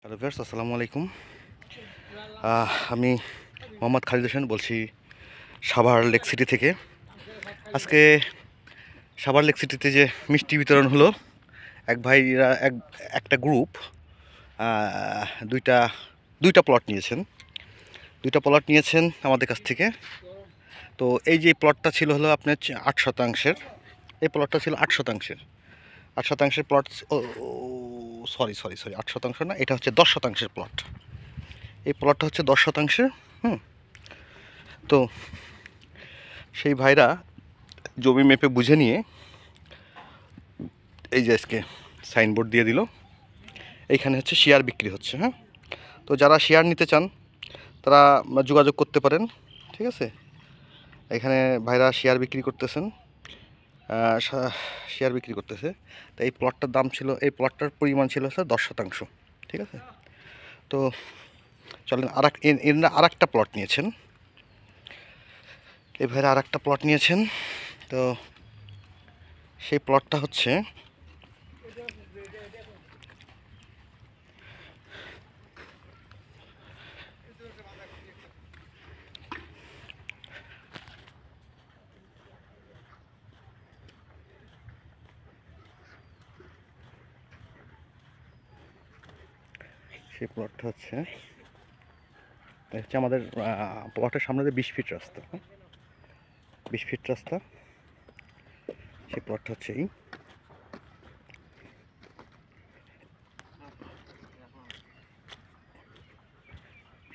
Hello viewers, আসসালামু আলাইকুম। আমি মোহাম্মদ খালিদ হোসেন বলছি সাভার লেক সিটি থেকে। আজকে সাভার লেক সিটিতে যে মিষ্টি বিতরণ হলো, এক ভাইরা একটা গ্রুপ দুইটা দুইটা প্লট নিয়েছেন। আমাদের কাছ থেকে। তো এই যে প্লটটা ছিল হলো আপনার 8 শতাংশের। এই প্লটটা ছিল 8 শতাংশের। 8 শতাংশের প্লট, সরি সরি সরি 8 শতাংশ না, এটা হচ্ছে 10 শতাংশের প্লট। এই প্লটটা হচ্ছে 10 শতাংশের। তো সেই ভাইরা জমি মেপে বুঝে নিয়ে এই যে আজকে সাইনবোর্ড দিয়ে দিল, এইখানে হচ্ছে শেয়ার বিক্রি হচ্ছে। তো যারা শেয়ার নিতে চান তারা যোগাযোগ করতে পারেন, ঠিক আছে। এখানে ভাইরা শেয়ার বিক্রি করতেছেন, তো এই প্লটটার দাম ছিল, এই প্লটটার পরিমাণ ছিল হচ্ছে 10 শতাংশ, ঠিক আছে। তো চলেন আর একটা প্লট নিয়েছেন, এই ভাইরা আর একটা প্লট নিয়েছেন। তো সেই প্লটটা হচ্ছে আমাদের প্লটের সামনে যে 20 ফিট রাস্তা, 20 ফিট রাস্তা। সেই প্লটটা হচ্ছে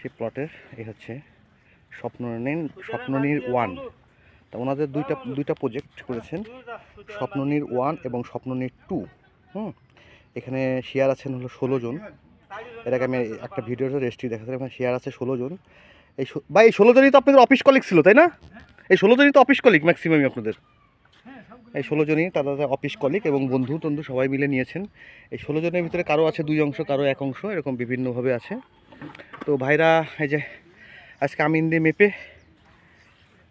সেই প্লটের এই হচ্ছে স্বপ্ননীর 1। তা ওনাদের দুইটা প্রজেক্ট করেছেন, স্বপ্ননীর 1 এবং স্বপ্ননীর 2। এখানে শেয়ার আছেন হলো 16 জন। এর আগে আমি একটা ভিডিওতে রেজিস্ট্রি দেখাচ্ছিলাম, এখানে শেয়ার আছে 16 জন। এই 16 জনই তো আপনাদের অফিস কলিগ ছিল, তাই না? এই 16 জনই তো অফিস কলিগ ম্যাক্সিমামই আপনাদের। এই 16 জনই তাদের অফিস কলিগ এবং বন্ধু টন্ধু সবাই মিলে নিয়েছেন। এই 16 জনের ভিতরে কারো আছে 2 অংশ, কারো 1 অংশ, এরকম বিভিন্নভাবে আছে। তো ভাইরা এই যে আজকে আমিন দিয়ে মেপে,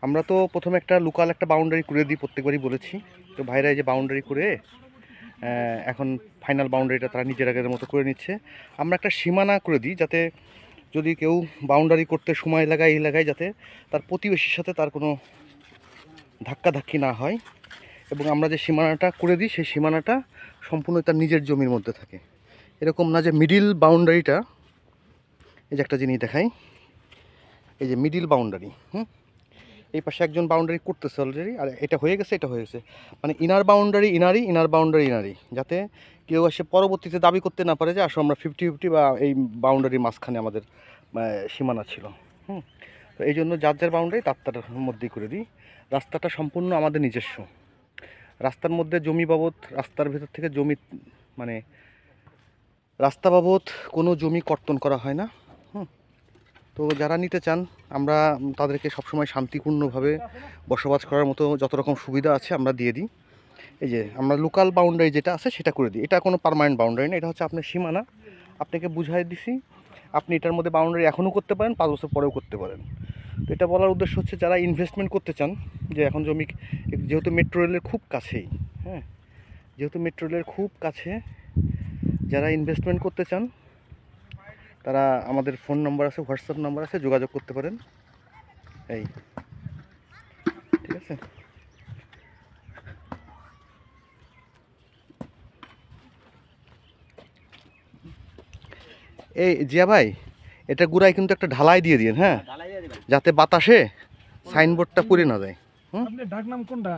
আমরা তো প্রথমে একটা লোকাল একটা বাউন্ডারি করে দিই, প্রত্যেকবারই বলেছি। তো ভাইরা এই যে বাউন্ডারি করে এখন ফাইনাল বাউন্ডারিটা তারা নিজের আগের মতো করে নিচ্ছে। আমরা একটা সীমানা করে দিই, যাতে যদি কেউ বাউন্ডারি করতে সময় লাগায় এই লাগায়, যাতে তার প্রতিবেশীর সাথে তার কোনো ধাক্কাধাক্কি না হয়। এবং আমরা যে সীমানাটা করে দিই সেই সীমানাটা সম্পূর্ণ তার নিজের জমির মধ্যে থাকে। এরকম না যে মিডিল বাউন্ডারিটা, এই যে একটা জিনিস দেখাই, এই যে মিডিল বাউন্ডারি, এই পাশে একজন বাউন্ডারি করতেছে অলরেডি, আর এটা হয়ে গেছে, মানে ইনার বাউন্ডারি ইনারি, ইনার বাউন্ডারি ইনারি, যাতে কেউ এসে পরবর্তীতে দাবি করতে না পারে যে আসলে আমরা 50-50 বা এই বাউন্ডারির মাঝখানে আমাদের সীমানা ছিল। তো এই জন্য যার যার বাউন্ডারি তার মধ্যেই করে দিই। রাস্তাটা সম্পূর্ণ আমাদের নিজস্ব। রাস্তার মধ্যে জমি বাবদ, রাস্তার ভেতর থেকে জমি, মানে রাস্তা বাবদ কোনো জমি কর্তন করা হয় না। তো যারা নিতে চান আমরা তাদেরকে সবসময় শান্তিপূর্ণভাবে বসবাস করার মতো যত রকম সুবিধা আছে আমরা দিয়ে দিই। এই যে আমরা লোকাল বাউন্ডারি যেটা আছে সেটা করে দিই। এটা কোনো পার্মানেন্ট বাউন্ডারি না, এটা হচ্ছে আপনার সীমানা। আপনাকে বুঝাই দিছি, আপনি এটার মধ্যে বাউন্ডারি এখনও করতে পারেন, 5 বছর পরেও করতে পারেন। তো এটা বলার উদ্দেশ্য হচ্ছে যারা ইনভেস্টমেন্ট করতে চান, যে এখন জমি যেহেতু মেট্রো রেলের খুব কাছেই, যেহেতু মেট্রো রেলের খুব কাছে, যারা ইনভেস্টমেন্ট করতে চান তারা আমাদের ফোন নম্বর আছে, হোয়াটসঅ্যাপ নাম্বার আছে, যোগাযোগ করতে পারেন। এই ঠিক আছে। এই জিয়া ভাই, এটা গুড়ায় কিন্তু একটা ঢালাই দিয়ে দিন, যাতে বাতাসে সাইনবোর্ডটা পুড়ে না যায়। আপনার ডাক নাম কোনটা?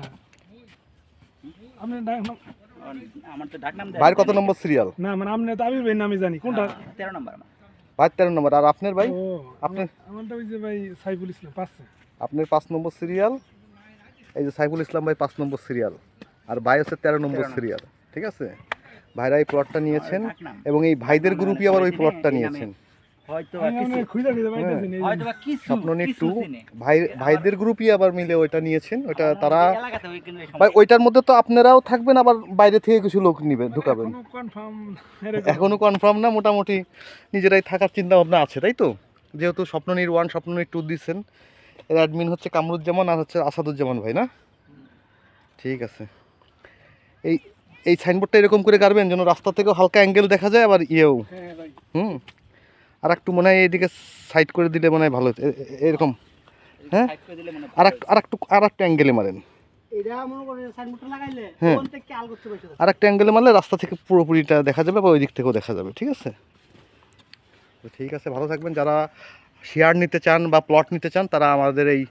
আপনার ডাক নাম আমার তো ডাক নাম ভাইয়ের কত নম্বর সিরিয়াল? না মানে আপনি তো আবির ভাই নামে জানি কোনটা? 13 নম্বর আমার। ভাই 13 নম্বর। আর আপনার ভাই? ও আপনার আমারটা ওই যে ভাই সাইফুল ইসলাম পাচ্ছে। আপনার 5 নম্বর সিরিয়াল। এই যে সাইফুল ইসলাম ভাই 5 নম্বর সিরিয়াল, আর ভাই হচ্ছে 13 নম্বর সিরিয়াল, ঠিক আছে। ভাইরা এই প্লটটা নিয়েছেন এবং এই ভাইদের গ্রুপই আবার ওই প্লটটা নিয়েছেন। স্বপ্ননীর 2 ভাইদের গ্রুপই আবার মিলে ওইটা নিয়েছেন। ওইটা তারা ভাই, ওইটার মধ্যে তো আপনারাও থাকবেন, আবার বাইরে থেকে কিছু লোক ঢুকাবেন। এখনো কনফার্ম না, মোটামুটি নিজেরাই থাকার চিন্তা ভাবনা আছে, তাই তো। যেহেতু স্বপ্ননীর 1 স্বপ্ননীর 2 দিচ্ছেন, এর অ্যাডমিন হচ্ছে কামরুজ্জামান আর হচ্ছে আসাদুজ্জামান ভাই, না? ঠিক আছে। এই এই সাইনবোর্ডটা এরকম করে গাড়বেন যেন রাস্তা থেকেও হালকা অ্যাঙ্গেল দেখা যায়, আবার ইয়েও হ্যাঁ ভাই। আর একটু মনে হয় এইদিকে সাইড করে দিলে মনে হয় ভালো হতো। এরকম হ্যাঁ? সাইড করে দিলে মনে হয় আর একটু অ্যাঙ্গেলে মারেন। এটা মনে করে সাইনবোর্ডটা লাগাইলে হ্যাঁ। কোন থেকে আল করতে পারছে আর একটা অ্যাঙ্গেলে মারলে রাস্তা থেকে পুরোপুরিটা দেখা যাবে বা ওই দিক থেকেও দেখা যাবে। ঠিক আছে, তো ঠিক আছে, ভালো থাকবেন। যারা শেয়ার নিতে চান বা প্লট নিতে চান তারা আমাদের এই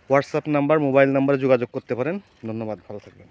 হোয়াটসঅ্যাপ নাম্বার, মোবাইল নাম্বারে যোগাযোগ করতে পারেন। ধন্যবাদ, ভালো থাকবেন।